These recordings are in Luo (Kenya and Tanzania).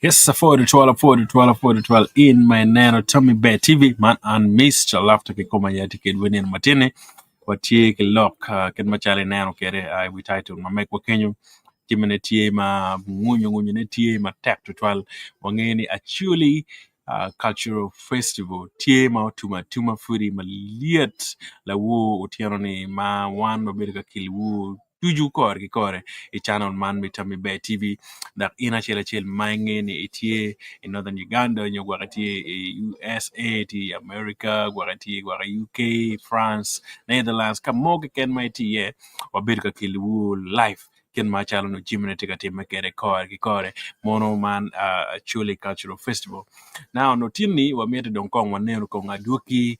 Yes, afford it, in my nano Tommy Bear TV, man and Miss Chalafta Kikoma Yati Winning Matine, what ye lock, can machale nano kere, I we title my make wakenyu, Jimene tie ma munyo tie ma tap to 12, wangeni actually cultural festival, tie ma tuma furi ma liet la wo utianoni ma wan ma berga kili wo tuju kore e channel man mi Tommy Bear TV that ina chel mange ni itie in northern Uganda nyo gwakati USA ti America gwakati gwaka UK France Netherlands kamoge ken ma itie wabir ka kiliwu life ken ma chalo no jimne tika time kere kore mono man actually cultural festival now no tini wa miete don kong wa nero kong aduki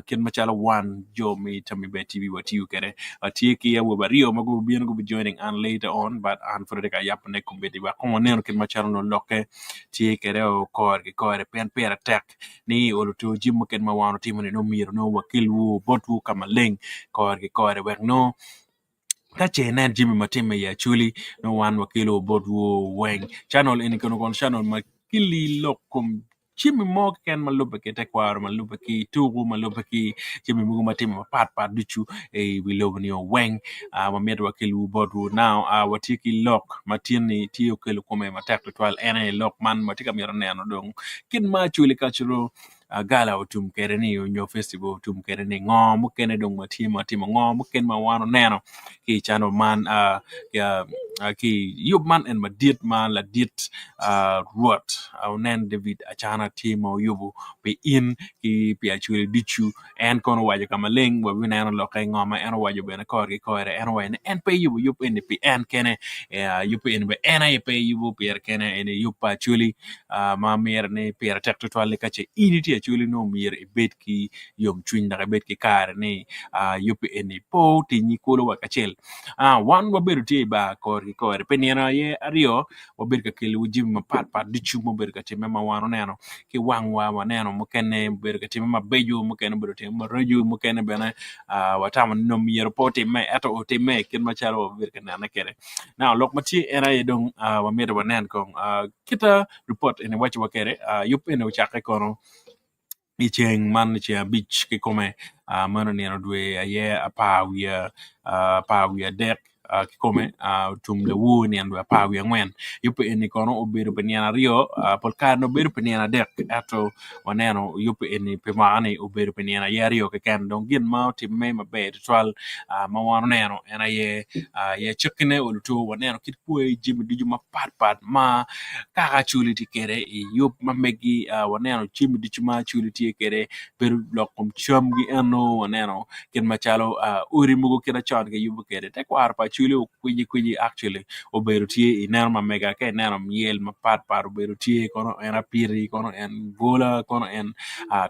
ken ma chalo one jo mi Tommy Bear TV wa tiu kere atieki ya wabario magu bien go be joining and later on but and for the yap ne kumbedi ba kong neno ken ma chalo no loke tie kere o kore pen per attack ni oluto jimo ken ma wano timone no miro no wakil wu botu kama leng kore wek no kache nen Jimmy Matime ya chuli no one wakilo bodu weng channel ini kono kon channel makili lokum Jimmy mo ken malupe ke tekwaro malupe ki tugu malupe ki Jimmy mugu Matime pat duchu e below ni weng mamedo wakilu bodu now watiki lock matini tiyo kelu kome matak to 12 ene lock man matika miro neno dong kin ma chuli kachuro gala utum kereni nyo festival utum kereni ngom kene dong matimo ngom ken ma wano neno ki channel man ki yub man en madit man la dit ruot nen David achana timo yubu pe in ki pi actually dichu en kono waje kama leng wa wina lo kay ngoma en waje bena kore en wa en pe yubu en pe en kene yubu en be en ay pe yubu per kene en yubu actually ma mer ne per tek to toile kache initi actually no mer e bet ki yom chuin da bet ki kar ne yubu en po ti ni kolo wa kachel wan wabedo tie ba kore peniana ye ario wabedo ka kelu jim ma pat dichu mo bedo ka time ma wano neno ki wang wa neno mo kene bedo ka time ma beju mo kene bedo time ma reju mo kene bena watama no miero poti me ato o time kin ma chalo bedo ka nana kere now lok mati era ye dong wa medo wa nen kong kita report ene wachi wakere yup ene uchake kono icheng man che beach ke kome mano neno dwe ye pa wia dek ki kome tum le wu ni andwa pa wia ngwen yupo eni kono obedo peniana rio pol no bedo peniana dek ato waneno yupo eni pemani obedo peniana ye rio ke kan don gin ma ti me ma be twal ma wano neno ena ye chukne uluto waneno kit kwe jim diju ma pat ma kaka chuli ti kere yup ma megi waneno jim diju ma chuli ti kere per lokom chom gi eno waneno ken machalo uri mugo kena chon ke yubu kere te kwar pa chuli kwiji actually obedo tie inerma mega ke neno miel ma pat obedo tie kono en apiri kono en gola kono en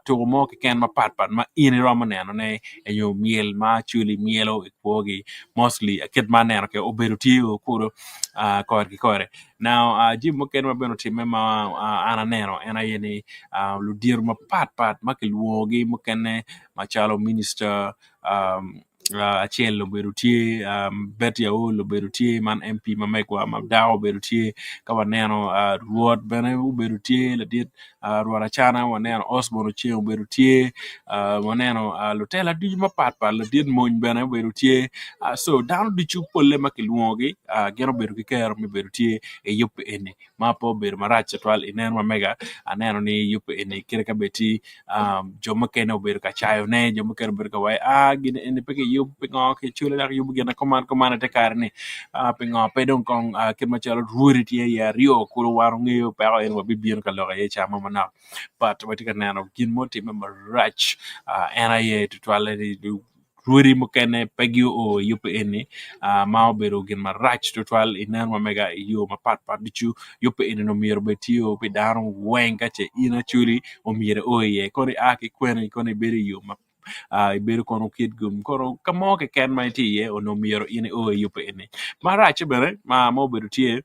to mo ke ken ma pat ma in roma neno ne enyo miel ma chuli mielo ikwogi mostly ket ma neno ke obedo tie kuro kore now jim mo ken ma beno time ma ana neno ena yeni ludir ma pat ma ke luogi mo ken machalo minister achiel obedo tie Betty Aol obedo tie man MP ma mekwa Mabdao obedo tie ka waneno ruot bene obedo tie ladit ruot achana waneno Osborn Ochieng obedo tie waneno lutela duju ma pat ladit mony bene obedo tie so dano dichu polle ma kiluongi gero obedo ki kero obedo tie e yup eni ma po obedo marach twal ineno ma mega aneno ni yup eni kire ka beti joma kene obedo ka chayo ne joma kene obedo ka wai gine eni peke yup pingo ke chule dak yup gina komana te karni pingo pedong kong kin machalo ruuri tie ya rio kuro waro ngeyo pero en wabi biyon ka loka ye chama mana but wati ka nano gin moti me marach ena ye tutwale di ruuri mo kene pegi o yup eni ma obedo gin marach tutwal inen ma mega yo ma pat dichu yup eni no miro betio pe daro wenga che ina chuli o mire oye kori aki kwene koni beri yo ma ibedo kono kid gum kono kamo ke ken ma ti ye ono miro ine o yup eni marach bere ma mo bedo tie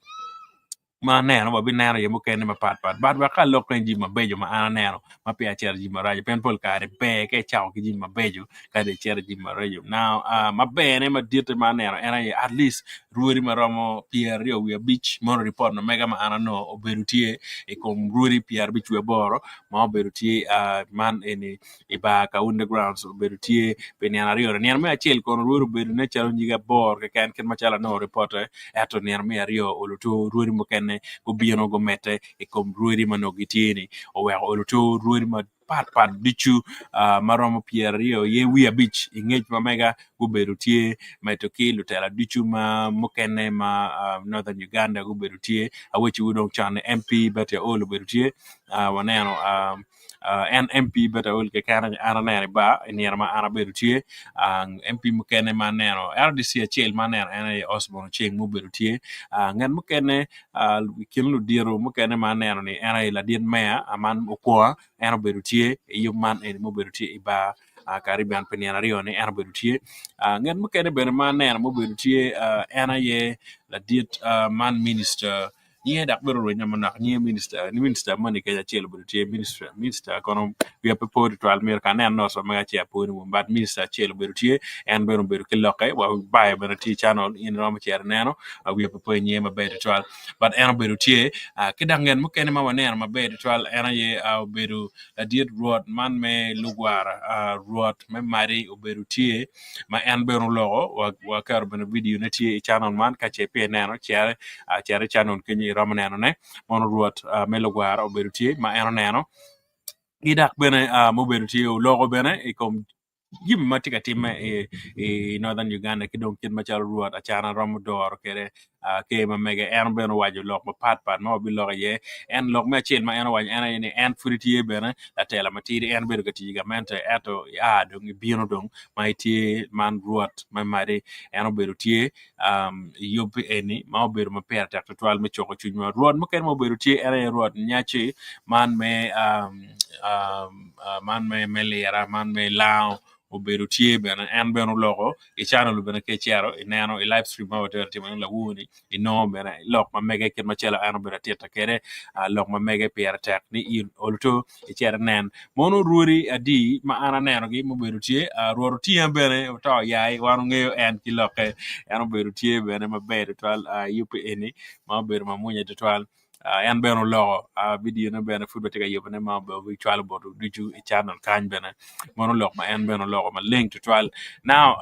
ma neno ba bineno ye mukene ma pat ba ka lok pen ji mabejo ma ana neno ma pia cher ji marajo pen pol kare be ke chao ki ji mabejo ka de cher ji marajo now ma bene ma dirte ma neno ena ye at least ruori maromo pier rio wi beach mono report no mega ma ana no oberutie e kom ruori pier beach we boro ma oberutie man eni e ba ka underground so oberutie pe ni ana rio ni ana me achel kon ruori beru ne chalo nyiga bor ke ken ma chala no report eto ni ana me rio oluto ruori mukene go bieno go mete e kom ruori mano gitieni o we oluto ruori ma pat dichu maromo pier rio ye wi beach ingech ma mega go berutie metoki lutela dichu ma mukene ma northern Uganda go berutie awechi udong chan MP bete olo berutie waneno en MP bete ol ke kana ana nere ba nere ma ana berutie MP mukene ma neno RDC achel ma neno ene Osborn Cheng mo berutie ngan mukene kin lu diro mukene ma neno ni ene la din mea aman okwa ene berutie yo man ene mo berutie iba Caribbean Penianario ni ene berutie ngan mukene bene ma neno mo berutie ene ye la dit man minister nie dak bero nyama nak nie minister mani ke chelo berutie minister kono we pe por to almer kan no so ma che por mo bad minister chelo berutie en bero beru ke lokay wa bae bero ti channel in rom cher neno we pe po nie ma be to but en berutie ke dangen mo ken ma wanen ma be to en ye beru la dit road man me lugwara road me mari o berutie ma en bero logo wa kar beno video ne ti channel man ka che pe neno chere channel ke ni rom neno ne mono road me lugwara o berutie ma en neno idak bene mo berutie o logo bene e kom yim matika time e northern Uganda ki don kin machal ruot achana rom dor kere ke ma mega en ben wajo lok ma pat ma bi lok ye en lok ma chel ma en wajo en fruity bene la tela matiri en bedo gati ga mente eto ya do ngi bino don ma ti man ruot ma mari en bedo tie yob eni ma bedo ma per tak toal me choko chunywa ruot mo ken mo bedo tie en ruot nyachi man me man me melera man me lao o beru tie bena en beno logo e channel bena ke chiaro e neno e live stream ma ter tim la woni e no bena lok ma mega ke ma chela an bena teta kere lok ma mega per tek ni in olto e chiara nen mono ruori adi ma ana neno gi mo beru tie ruoro tie bena to yai wanu ngeo en ki loke en beru tie bena ma beru twal yup eni ma beru ma munya twal en beno logo video no bena football tega yobane ma be virtual bodu duju e channel kan bena mono log ma en beno logo ma link to trial now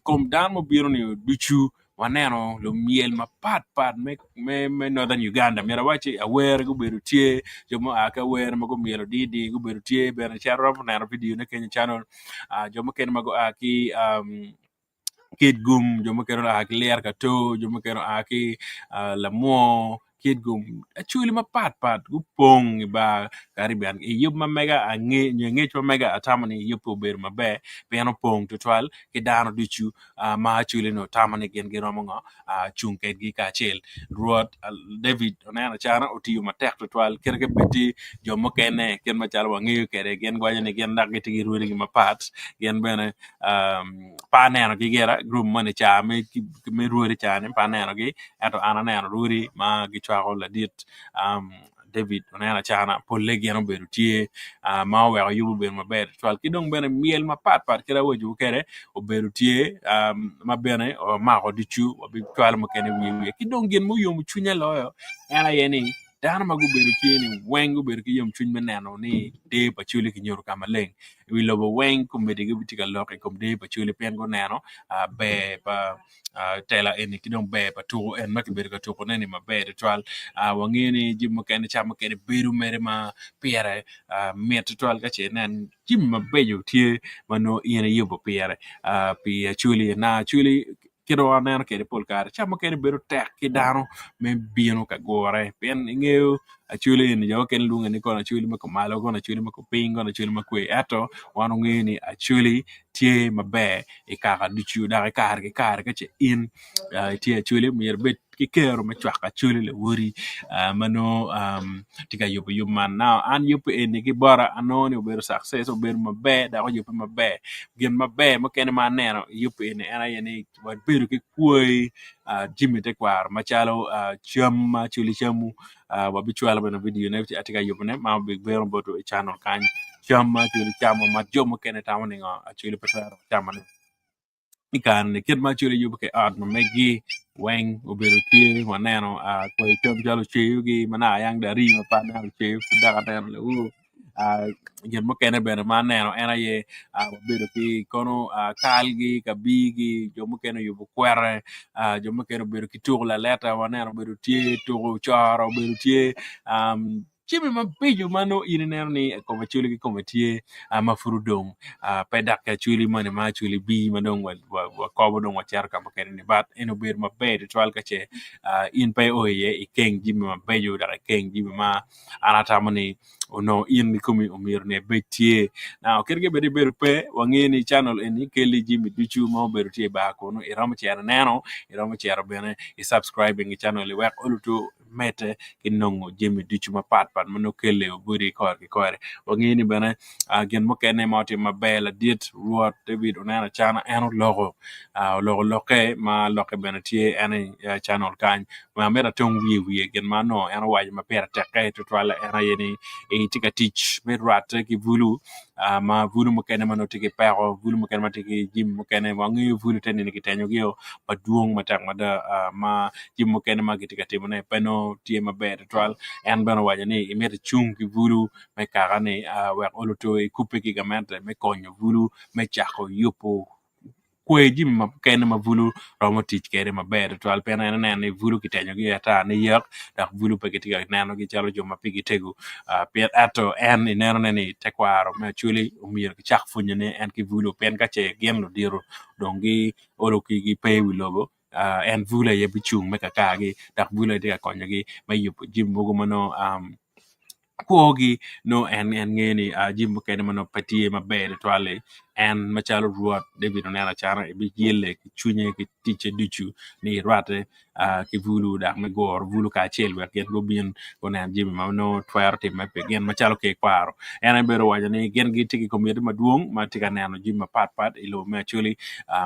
kom dan mo biro ni duchu waneno lo miel ma pat me northern Uganda mera wachi aware go beru tie jomo aka aware mo go mielo didi go beru tie bena charo na video ne Kenya channel jomo ken mago aki kid gum jomo kero aki ler ka to jomo kero aki la mo kid gum actually ma pat gu pong ba Caribbean e yub ma mega nge ma mega atamani yub po ber ma be piano pong to twal ke dano dichu ma actually no tamani gen gero mo chung ke gi ka chel ruot David onana chana otiyo ma tek to twal kerke beti jomo kene ken ma chal wangi kere gen gwanya ne gen dak gi ruori ma pat gen bene pa neno gi gera group mane cha me ruori cha ne pa neno gi eto ana neno ruori ma gi chwa la dit David onena chana polle giano beru tie ma we yubu beru ma ber twal kidong bene miel ma pat kira woju kere o beru tie ma bene o ma ko dichu o bi twal mo kene wi kidong gen mo yom chunya loyo ana yeni dana magu beru tie ni wengu beru ki yom chuny meneno ni de pa chuli ki nyoru kama leng wi lobo weng kumbe de gibi tika loke kum de pa chuli pen go neno be pa tela eni kidong be pa tu en ma ki beru ka tu ko neni ma be twal wangeni jimmo kene chamo kene beru mere ma piere met twal ka chenen jimma beju tie mano yene yobo piere pi chuli kiro anen kede polkar chamo kene beru tek kidano me bieno ka gore pen ngeo achuli ni jo ken lunga ni kona chuli mako malo kona chuli mako pingo na chuli mako eto wanu ngeni achuli tie mabe e kaka dichu da kar ke che in tie chuli mir bet ki kero me chwak achuli le wuri mano tika yupo man now an yupo eni ki bora anoni obedo success obedo mabe da ko yupo mabe gin mabe mo kene man neno yupo eni ana yeni wan bedo ki kuoi Jimmy tekwar machalo cham ma chuli chamu wabi chwala bena video ne atika yupo ne ma big bero boto e channel kan cham ma chuli chamu ma jomo kene tamani nga achuli patara chamane ikan ne kid ma chuli yupo ke art ma megi weng obedo tie waneno ko chom jalo chiyugi mana yang dari ma pa na chiyu daga ten le gen mo kene bene ma neno ena ye obedo ki kono kalgi kabigi jo mo kene yubo kwere jo mo kene obedo ki tugla leta waneno obedo tie tugo charo obedo tie Jimmy mapijo mano ine neno ni koma chuli ki koma tie mafurudong pedak ka chuli mane ma chuli bi madong wa kobo dong wa char ka makene ni bat eno ber mabe twal ka che in pe oye ikeng Jimmy mabejo da keng Jimmy ma anata mani ono in ni kumi umir ne betie now kerge bedi ber pe wangeni channel eni keli Jimmy duchu mo ber tie ba kono iramo chera neno iramo chera bene I subscribing channel wek oluto mete kinongo Jimmy duchu ma pat mano kele buri kor ki kore wangeni bene gen mo kene moti mabela dit ruot David onana chana eno logo logo loke ma loke bene tie ene channel kan ma mera tong wiye gen mano eno waje ma pera teke to twala ena yeni tika teach me rat ki vulu ma vulu mo kene mano tiki pero vulu mo kene ma tiki Jim mo kene wangi vulu tene ni kitenyo gyo paduong matak mada ma Jim mo kene ma kitika timone peno tie maber twal en beno waje ni imete chung ki vulu me karane wek oluto kupe ki gamente me konyo vulu me chako yupo kwe Jim ma kene ma vulu romo tich kere maber twal pena ena ne vulu kitenyo gi ata ne yak dak vulu pe kitika neno gi chalo jo mapigi tegu piet ato en neno ne tekwaro me chuli umir ki chak funyo ne en ki vulu pen ka che gen lo diro dongi oro ki pe wi logo en vula ye bichung me kakagi dak vula tika konyo gi me yupo Jim bogo mano kogi no en ngeni Jim kene mano patie maber twale en machalo ruot David onena chana e bi yele ki chunye ki tiche duchu ni rate ki vulu dak me gor vulu ka chel wek gen go bien onen Jim mano twerte me pe gen machalo ke kwaro en bero waja ni gen gi tiki komedi maduong ma tika neno Jim pat ilo me chuli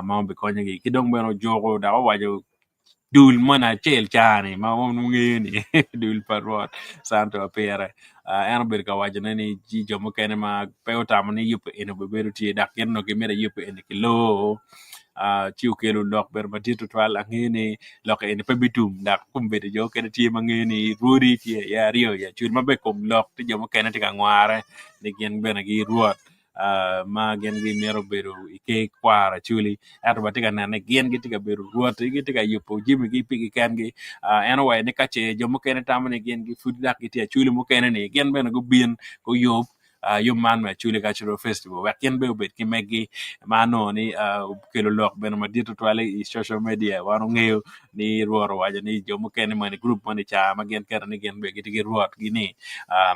ma be konye gi kidong beno jogo da wajo dul mana chel chani ma ngeni dul parot santo apere en ber ka wajane ni ji jomo kene ma pewta mani yup eno beberu ti dak yen no gemere yup en kilo ciu kelo lok ber matito twal angeni lok en pebitum dak kumbede jo kene ti mangeni ruri ti ya rio ya chul mabe kom lok ti jomo kene ti ka ngware ni gen bena gi ruot ma gen gi mero beru ike kwara chuli ato batika nane gen gi tika beru ruot gi tika yupo Jimmy gi pigi ken gi anyway ne kache jomo kene tamane gen gi food dak ti chuli mo kene ni gen bena go bien go yop yung man ma chuli cultural festival wakin be obet ki megi mano ni kelo lok bena ma dito twale I social media wano ngeo ni ruoro waja ni jomo kene mani group mani cha ma gen kera ni gen be gi ruot gini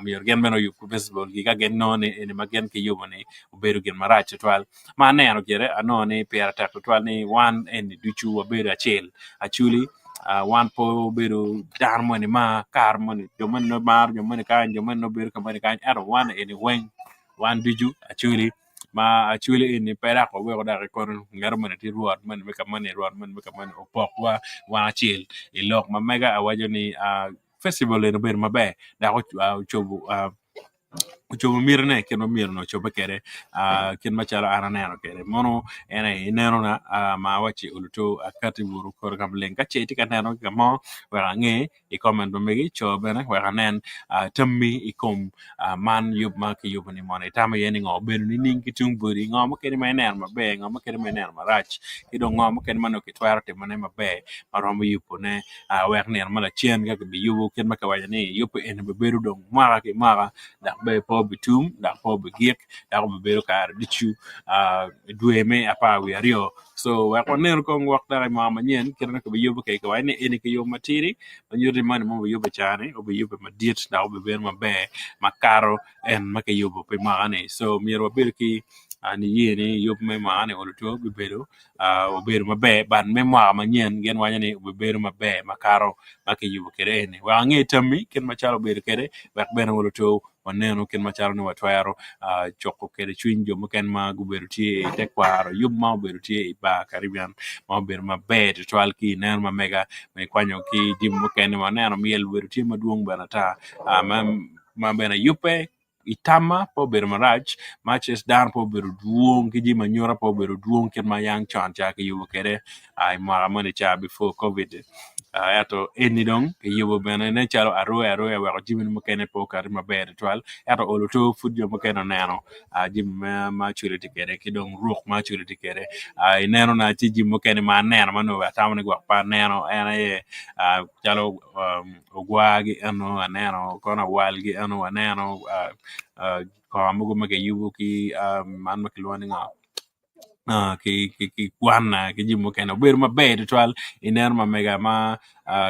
miyor gen bena yup festival gi ka gen no ni ma gen ki yubo ni obedo gen marach twal ma neno kere anoni pera tak twal ni wan en duchu obedo achel achuli wan po bedo dar money ma kar money joman no mar joman kan joman no bedo kamani kan ero wan en wen wan duju actually in pera ko we da ko ngar man ti ruat man me kamani ruat man me kamani opok wa achel ilok ma mega awajo ni festival no bedo mabe da ko chobu chobo mirne keno mirno chobo kere ken machala aranero kere mono ene neno na ma wachi uluto akati buru kor kam lenga cheti kaneno kamo wera nge I comment do megi chobe na wera nen tammi ikom man yub ma ki yub ni mone tama yeni ngo beru ni ninki tung buri ngo ma kene menen ma be ngo ma kene menen ma rach kido ngo ma kene mano ki twarte mane ma be maromo yupo ne wer ner mala chien ga bi yubo ken maka waya ni yupo ene be beru dong mara ki mara dak be po bitum dak po bigik dak be beru kar dichu dueme apa wi ario so wa ko ner ko ngwak dara mama nyen kirna ko be yubo ke ko wayne ene ke yo matiri nyuri man mo be yubo chane o be yubo ma diet dak be beru ma be makaro en maka yubo pe mane so miro ber ki ani yene yop me mane oluto bebedo obedo mabe ban me mwa manyen gen wanya ni bebedo mabe makaro make yubo kere ni wa nge tammi ken machalo bedo kere wak bene oluto waneno ken machalo ni watwaro choko kere chuny jo moken ma gubedo tie te kwaro yub ma obedo tie ba Caribbean ma obedo mabe to twal ki neno ma mega me kwanyo ki jim moken ma neno miel bedo tie maduong bana ta ma bene yupe itama po bedo marach matches down po bedo duong ki jima nyora po bedo duong ken ma yang chan cha ki yubo kere ai ma money cha before covid ato eni dong ke yubo bene ne chalo aroya wa jimin mo kene po kar ma bere twal ato olo to food jo mo kene neno jim ma chule tikere ki dong ruok ma chule tikere ai neno na chi jim mo kene ma neno ma no tamne gwa pa neno ena ye chalo ogwagi ano aneno kona walgi ano aneno ko amugo make yubo ki man make luani nga ki kwana ki jimo kena ber maber twal iner ma mega ma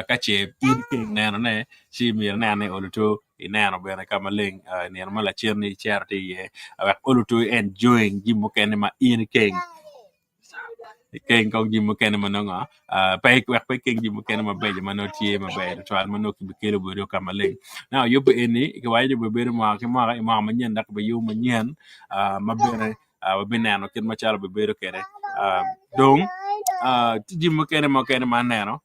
kache pin neno ne si mir nene oluto ineno bene kama ling neno mala cherni charity ye oluto enjoying jimo kena ma in king kong jimo kena manonga pay kwek pay king jimo kena mabeje manotie maber twal manoki bikelo bodo kama ling now yobo eni ki waje beber ma ki ma manyen dak be yo manyen mabere bineno kin machalo bebedo kere dong jimo kena ma neno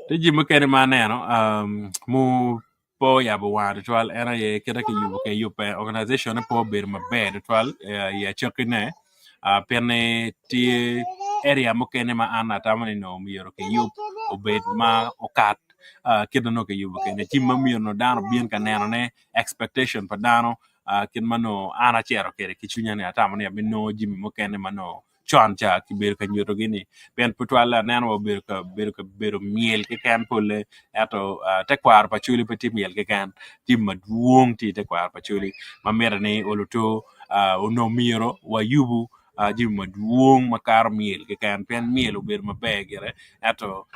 jimo kena ma neno mu po ya bo wan twal era ye keda ki yubo ke yupe organization po ber maber twal ya chokine pene ti area mokene ma ana tamani no miyoro ke yup obed ma okat kido no ke yubo ke tim ma miyo no dano bien ka neno ne expectation pa dano kin mano ana chero kere kichunya ne atamani ya bino jimi mokene mano chon cha ki ber ka nyoto gini pen putwala neno bero miel ke kan pole ato te kwar pa chuli pe tim miel ke kan tim maduong ti te kwar pa chuli ma mera ne oluto no miro wa yubu jim maduong makar miel ke kan pen miel ober mabegere ato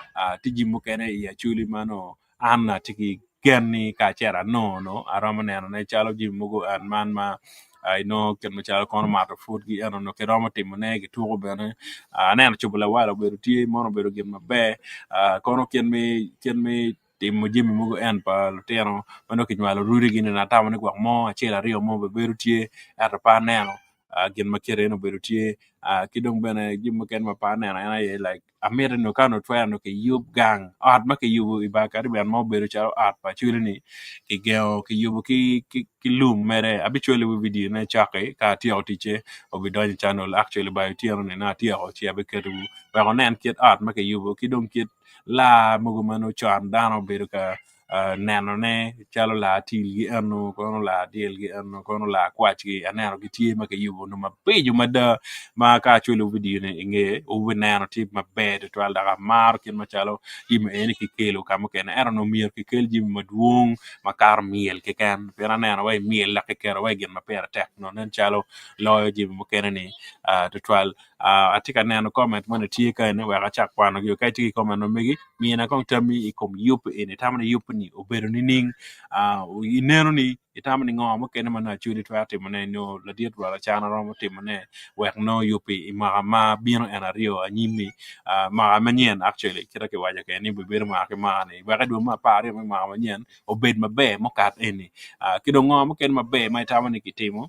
tiji mokene ya chuli mano anna tiki genni ka chera no arama neno ne chalo jim mogo an man ma I know ken machalo kono mato food gi ano no ke roma timone gi tugo bene neno chubula wala bedo tie mono bedo gin mabe kono ken mi timo jimi mogo en pa luteno mano ki nywalo ruri gini na tamane gwak mo achela rio mo bedo tie ata pa neno gin makere no bedo tie kidong bene jim ken ma pa neno ena ye like amere no kano twa no ke yub gang art ma ke yubu iba Caribbean mo bedo chalo art pa chule ni ki geo ki yubu ki lum mere habitually we video na chake ka tiyo tiche obidonyi channel actually by tiyo ni na tiyo chi abe ketu wa onen kit art ma ke yubu kidong kit la mugo mano chan dano bedo ka neno ne chalo la til gi ano kono la del gi ano kono la kwach gi aneno gi tie ma ke yubo no mabejo mada ma ka chulo video ne nge o neno tip maber to al daga mar kin ma chalo yim eni ki kelo kamo ken era no mier ki kel jim maduong makar miel ke kan pera neno way miel la ke kero way gen ma pera tek no nen chalo loyo jim mo ken ni to twal atika neno comment mana tie ka ne wa chak kwano yo kai tiki comment no megi mi na kong tami ikom yup eni tamani yup ni obedo ni ning neno ni itamani ngo mo ken mana chuli twate mane no la diet wala chana ro timane wek no yupi ma bino enario anyimi ma manyen actually kira ke waja ke ni beber ma ke ma ni wa do ma pare ma manyen obed mabe mo kat eni kido ngo mo ken mabe ma tamani kitimo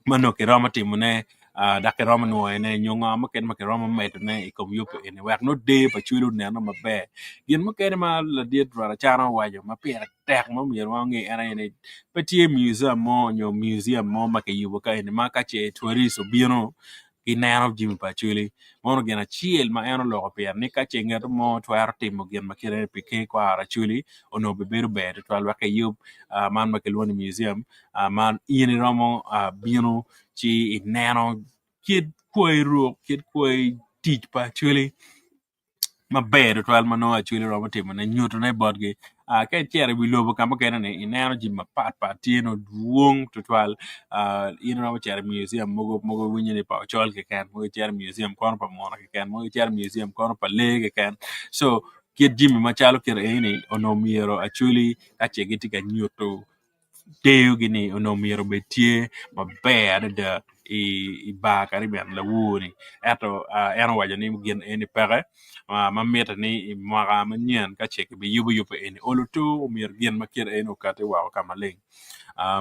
mano ke roma timune da ke roma no ene nyonga mo ken ma ke roma met ne ikom yup ene wa no de pa chulu ne no mabe gin mo ken ma la diet wala chana waja ma pere tek mo mi ro ngi ene ene petie museum mo ma ke yubo ka ene ma ka che tourist obino ineno jimi pa chuli mono gena chiel ma eno logo per ni ka chenga mo twar timo gen makere pike kwa ara chuli ono beberu bed twal wake yub man makelwani museum man ini romo bino chi ineno kid koi teach pa chuli maber twal mano achuli romo timo ne nyuto ne bodgi ke chere wi lobo kama kene ne ineno ji mapat pat tieno duong to twal in romo chere museum mogo winyi ne pa chol ke kan mogo chere museum kono pa mona ke kan mogo chere museum kono pa le ke kan so kid jimi machalo kere ini ono miero achuli kache gitika nyuto deo gini ono miero betie maber da i ba kari ben la wuni eto eno wajo ni gin eni peke mamita ni mwaga manyen ka cheke bi yubu eni olutu mier gin makir eni ukate wao kama ling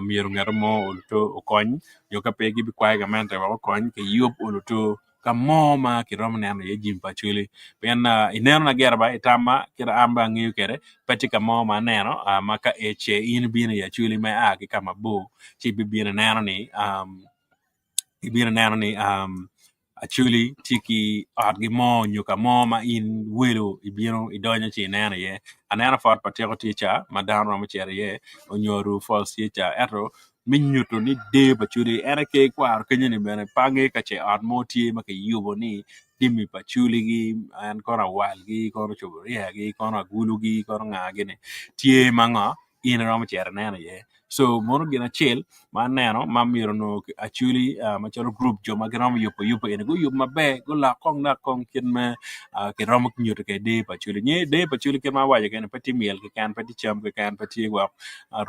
mier ngero mo olutu ukony yo ka pegi bi kwai ga mente wa ukony ke yub olutu ka mo ma ki rom neno ye jim pachuli ben ineno na gerba itama kira amba ngiyo kere pati ka mo ma neno maka eche in bina ya chuli ma ki kama bo chi bi bina neno ni ibina neno ni actually tiki gi mo nyuka mo ma in welo ibino idonyo chi neno ye aneno fort patego ticha madam ro chere ye onyoru false ticha eto minyuto ni de pachuli ene ke kwar kenye ni bene pange ka che ot mo tie ma ke yubo ni dimi pachuli gi an kora wal gi kora choboria gi kora gulu gi kora ngagi ni tie manga in ro chere neno ye so mono gina chill ma neno ma miro no actually ma choro group jo ma gram yupo ene go yup mabe go la kong na kong kin me ke rom nyoto ke de pachuli nye de pachuli ke ma waje ken pati miel ke kan pati cham ke kan pati wa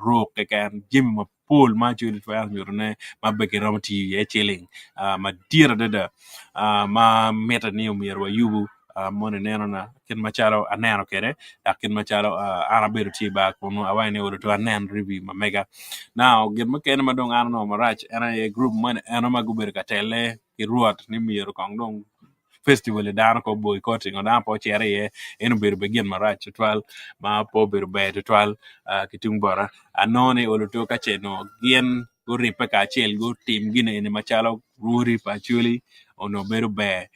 ro ke kan jim ma pol ma chuli fa nyoro ne ma be ke rom ti ye chilling ma dira de ma meta ni umiro yubu mone neno na kin machalo aneno kere kin machalo ana bedo ti ba kono awai ne wodo to anen review ma mega now gin ma ken madong an no marach ana a group man ana maguber katele ki ruot ni miero kong dong festival dan ko boycotting on po chere ye eno ber begin marach twal ma po ber be twal kitung bora anone oloto ka cheno gien go ripe ka chel go tim gine ne machalo ruri pachuli ono beru be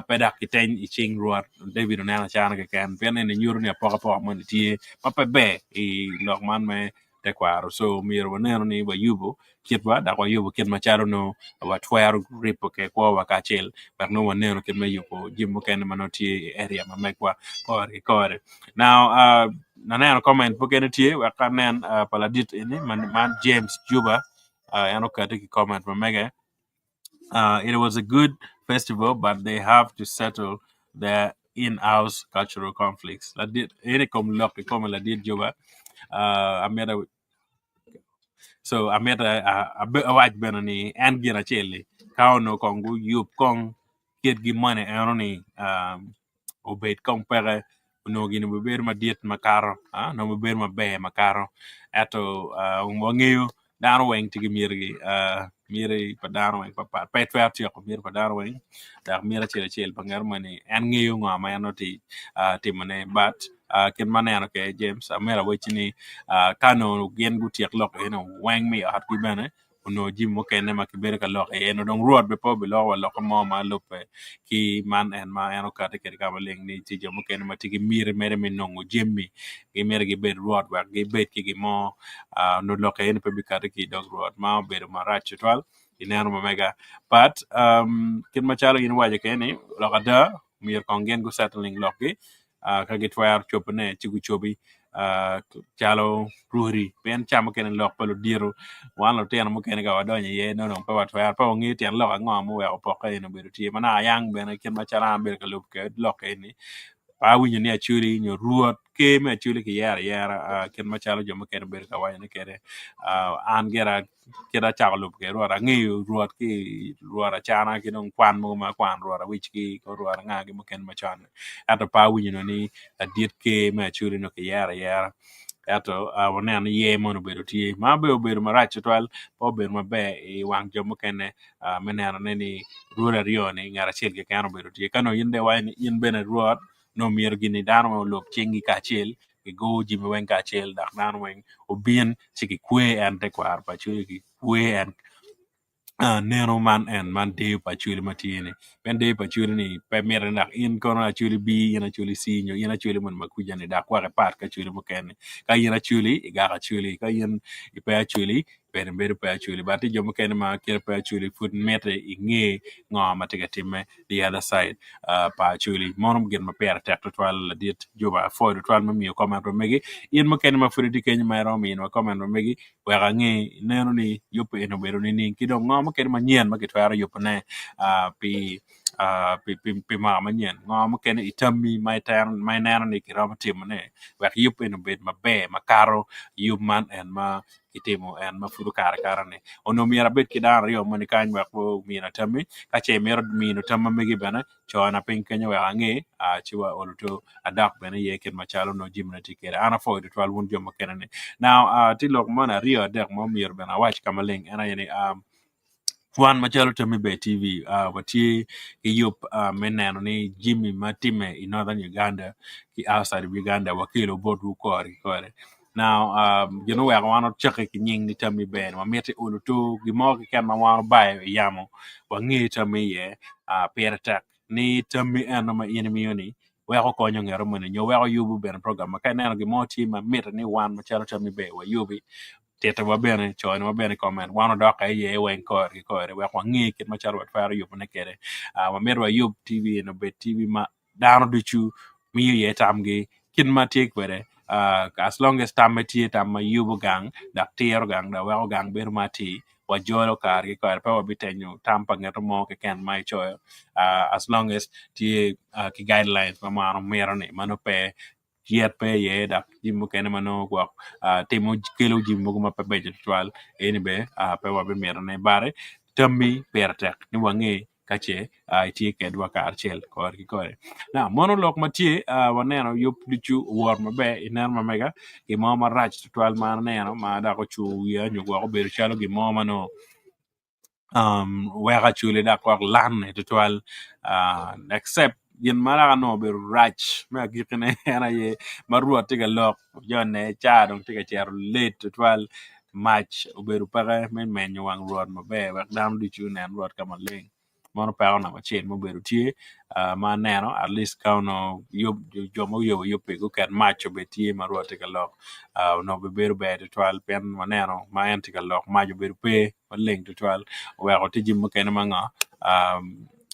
peda kiten iching ruot David onana chana ke kan pen ne nyuru ne poka man tie pa be I lok man me te kwaro so miero waneno ni ba yubo kitwa da kwa yubo kit macharo no wa twero ripo ke kwa wakachel but no waneno kit me yubo jimbo ken manoti area ma mekwa kore now naneno comment pokene tie wakanen paladit ini man James Juba ano kati ki comment ma mege it was a good festival but they have to settle their in-house cultural conflicts la dit ene kom lok kom la dit Juba ameda so ameta a waj beno ni en gina cheli kauno kongu yup kong kiet gi mane enoni obet kong pere no gini beber ma diet makaro no beber ma be makaro eto wangeyo dano weng tigi mirgi miri pa dano weng pa pet fer tiyo ko mir pa dano weng da mira chel bangar mani en ngeyo ngama enoti timane but ken maneno ke James amera wechini kano gen gutiek lok eno wang mi at ki bene no jim mo kene ma kibere ka lok eno dong ruot be po be lo lok mo ma lope ki man en ma eno kate ke ka maleng ni ti jo mo kene ma tigi mire mere mi nongo jimmi ki mere gi bet ruot wa gi bet ki mo no lok eno pe bi kate ki dog ruot ma be ma rach twal ineno ma mega but kin ma chalo in waje kene lokada mir kongen go settling lokki ka git war chopne chigu chobi chalo ruri pen chamo ken lok palo diro wan lo ten mo ken ga wadonye ye no pa wat war pa ngi ten lok ngo mo we opoka eno bedo tie mana yang bene ken ma chala ber ka lup ke lok eni pa winyo ni achuri nyo ruot ke me achuri ki yara ken ma chalo jomo ken ber ka wayne kere an gera kera chalo ke ruora ngi ruot ki ruora chana ki non kwan mo ma kwan ruora wich ki ko ruora ngagi mo ken ma chan ato pa winyo ni adiet ke me achuri no ki yara ato wonen ye mono bedo tie ma be obedo marach twal po ber mabe I wang jomo ken meneno ni ruora rioni ngara chel ke kano bedo tie kano yinde wayne yin bene ruot no mier gini dano ma lok chingi kachel ki go jimi wen kachel dak dano wen obien chiki kwe en te kwar pa chuli ki kwe en neno man en man de pa chuli matini ben de pa chuli ni pe mere nak in kono chuli bi ina chuli si nyo ina chuli mon makuja ni dak wa part ka chuli mo ken ka ina chuli ga ka chuli ka yin ipe chuli per mbere pa chuli bati jomo ken ma ker pa chuli foot metre inge ngo matega timme the other side pa chuli monom gen ma per tek to twal dit juba fo to twal mi comment ro megi in mo ken ma furiti ken ma ro mi no comment ro megi wa ga ngi neno ni yopo eno bero ni kido ngo mo ken ma nyen ma kitwara yopo ne pi pi ma manyen ngom ken itami my tan ni kira matimo ne wa yup in bed ma be ma karo yup man en ma itimo en ma furu kara ne ono mira bet kidan rio mani kan wa ko mina tami ka che mero mino tama megi bana chona pin kenya wa ange chiwa oluto adak bana ye ken machalo no jimna tikere ana fo de 12 won joma kenane now tilok mana rio adak mo mir bana watch kamaling ana yani Juan Machalo Temi Bay TV, wati yup menano ni Jimmy Matime in northern Uganda, outside of Uganda, wakilo bodu kore. Now, you know, I want to check it in the Temi Bay, and Mamete Ulutu, Gimok can my one buy Yamo, Wangi Temi ye, Pierre ni Temi and my enemy uni. Weko konyong yaromani, nyo weko yubu ben program, makana gimo team, meta ni Juan Machalo Temi Bay, wa yubi. Tete wa bene choin wa bene comment wano doka ye wen ko wa kwa ngi kit ma charo faro yup ne kere wa merwa yup tv no be tv ma dano duchu mi ye tamgi kin ma tik wede as long as tam ti tam ma yubu gang da tier gang da wa gang ber ma ti wa jolo kar ko pa wa bitenyu tam pa ngato mo ke ken mai choyo as long as ti ki guidelines ma mano mero ne mano pe yet pe ye da jimu kene mano kwa temo kelo jimu kuma pe beje twal eni be pe wa be mera ne bare tammi pertek ni wange kache itie kedwa ka archel ko ki kore na monolog matie waneno yup dichu wor mabe iner mamega ki mama rach twal man neno ma da ko chu ya nyu go be chalo gi mama no wega chule da ko lan to twal except yen mara no be rach ma gikene ana ye marua tiga lok jone cha dong tiga cher late to twal match oberu pare men wang ruot mabe wek dam di chu nen ruot kama ling mono pa na machen mo beru tie ma neno at least kauno yob jomo yo pe go ken match be tie marua tiga lok no be beru be to twal pen maneno ma en tiga lok ma jo beru pe ling to twal weko tiji mo ken manga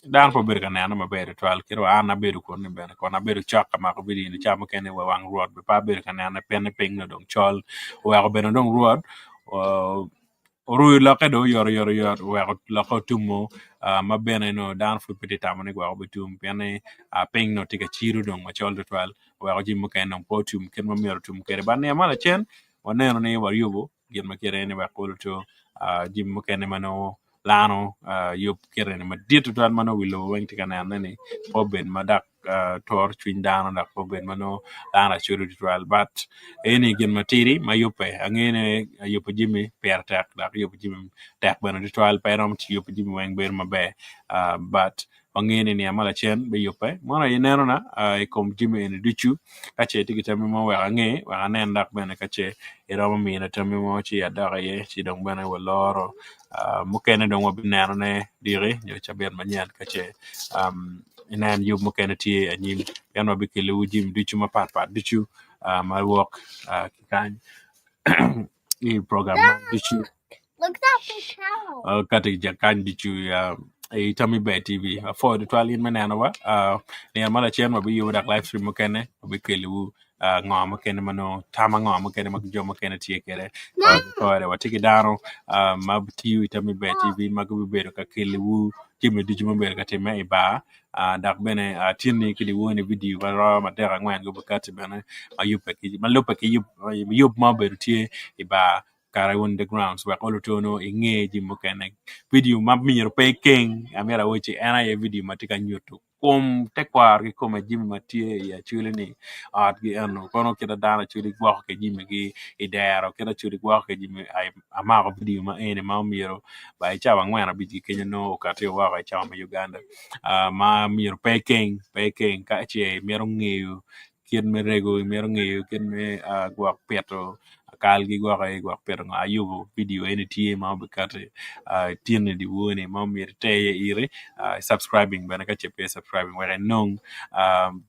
dan po ber kan ana maber twal kiro ana ber ko ne ben ko na ber chaka ma ko bidi ni chama kene we wang ruot be pa ber kan ana pen ping no dong chol we ko ben dong ruot ru la ka do yor we ko la ko tumo ma ben no dan fu piti tamane ko be tum pen ping no tika chiru dong ma chol twal we ko jim ken no po tum ken ma mer tum kere ban ne mala chen waneno ne war yubo gem ma kere ne we ko to jim ken mano lano yup keren ma ditu tan mano wilo wengti kana nani poben madak tor twin down dak poben mano lana churu ditwal but eni gen matiri ma yupe angene yup jimi per tak dak yup jimi tak bana ditwal perom ti yup jimi weng ber mabe but angene ni amala chen be yupe mona yenero na kom jimi en dichu kache tigita mi mo wa nge wa anen dak bana kache iroma mi na tami mo chi adaka ye chi dong bana waloro mukene dong wabinano ne dire yo chaber manyan kache inan yub mukene tie anyim yan wabikele ujim dichu mapat dichu my work kikan i program dichu look that big cow kati jakan dichu Tommy Bay TV for the 12 manana wa ne mala chen wabi yu dak live stream mukene wabikele ngom kene mano tama ngom kene mag joma kene tie kere ko re watiki dano mab tiu Tommy Bay TV magu be ka kele wu jimi di juma be ka tema iba dak bene tinni kidi woni video wala ma dera ngwan go bakati bene ayupe ki malope ki yup ma be tie iba kara on the grounds we all tono inge jimo kene video ma mir pe king amera wochi ana ye video matika nyuto kom tekwar ki koma jimi matie ya chule ni at gi eno kono kida dana chuli gwa ke jimi gi idero kida chuli gwa ke jimi ay ama video ma ene ma miro ba chawa ngwana biji kenya no kate wa ga chawa ma Uganda ma miro pe king ka che miro ngiu kien me rego miro ngiu kien me gwa petro kal gi gwa pero ayugo video ene tie ma bekate tiene di woni ma mir teye ire subscribing bana ka chepe subscribing where non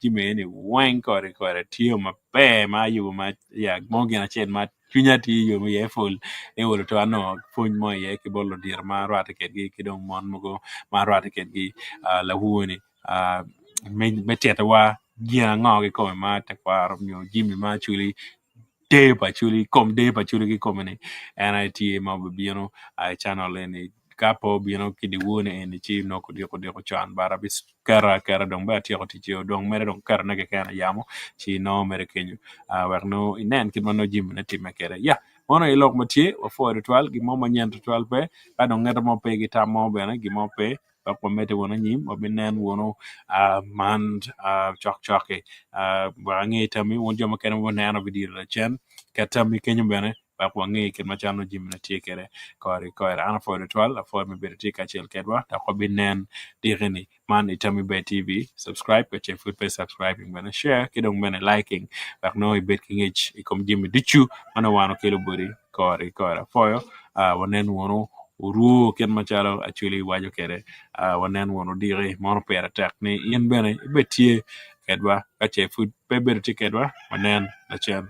jime ene wen kore tie ma pe ma ayugo ma ya mogi na chen ma tunya ti yo me full e wolo to ano fon mo ye ke bollo dir ma rata ke gi kidon mon mo ma rata ke gi la woni me teta wa gia ngoge ko ma te kwaro myo jime ma chuli de pa chuli ki komene NIT ma biano channel ene kapo kidi wone en chi no ko dio chan bara bis kara dong ba ti ko ti dong mere dong kar na ke kana yamo chi no mere kenyu wer no inen kid mano jim na ti mekere ya mono ilok matie o fo ritual gi mo manyen ritual pe ka dong ngata mo pe gi ta mo be na gi mo pe ko mete wona nyim o binen wono man chok ba ngi tami won joma kene wona no bidir la chen katami kenyu bene ba ko ngi ken machano jim na tie kere kore ana fo ritual a fo me berti ka chel kedwa ta ko binen digeni man itami be tv subscribe ka che foot pe subscribing bene share kidong bene liking ba no ibet kingich ikom jim dichu mana wano kelo buri kore foyo wonen wono uru ken machalo actually wajo kere wonen wono dire mono pera tak ni yen bene betie kedwa ka che foot pe berti kedwa wonen la chen